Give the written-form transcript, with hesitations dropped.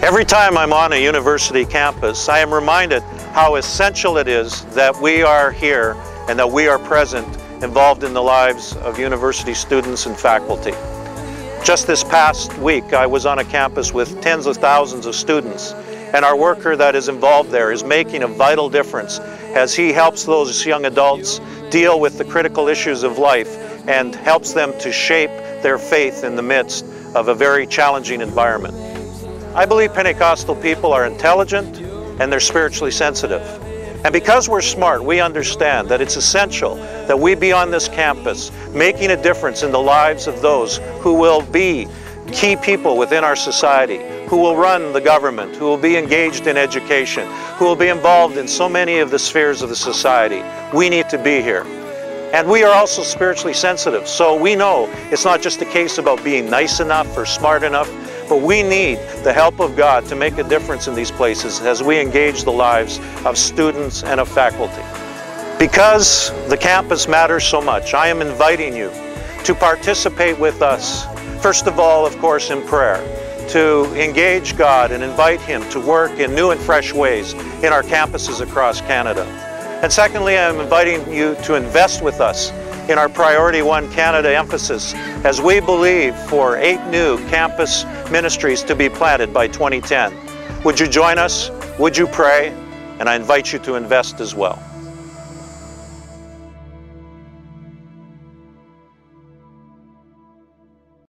Every time I'm on a university campus, I am reminded how essential it is that we are here and that we are present, involved in the lives of university students and faculty. Just this past week, I was on a campus with tens of thousands of students, and our worker that is involved there is making a vital difference as he helps those young adults deal with the critical issues of life and helps them to shape their faith in the midst of a very challenging environment. I believe Pentecostal people are intelligent and they're spiritually sensitive. And because we're smart, we understand that it's essential that we be on this campus making a difference in the lives of those who will be key people within our society, who will run the government, who will be engaged in education, who will be involved in so many of the spheres of the society. We need to be here. And we are also spiritually sensitive, so we know it's not just a case about being nice enough or smart enough, but we need the help of God to make a difference in these places as we engage the lives of students and of faculty. Because the campus matters so much, I am inviting you to participate with us, first of all, of course, in prayer, to engage God and invite Him to work in new and fresh ways in our campuses across Canada. And secondly, I'm inviting you to invest with us in our Priority One Canada emphasis as we believe for 8 new campus ministries to be planted by 2010. Would you join us? Would you pray? And I invite you to invest as well.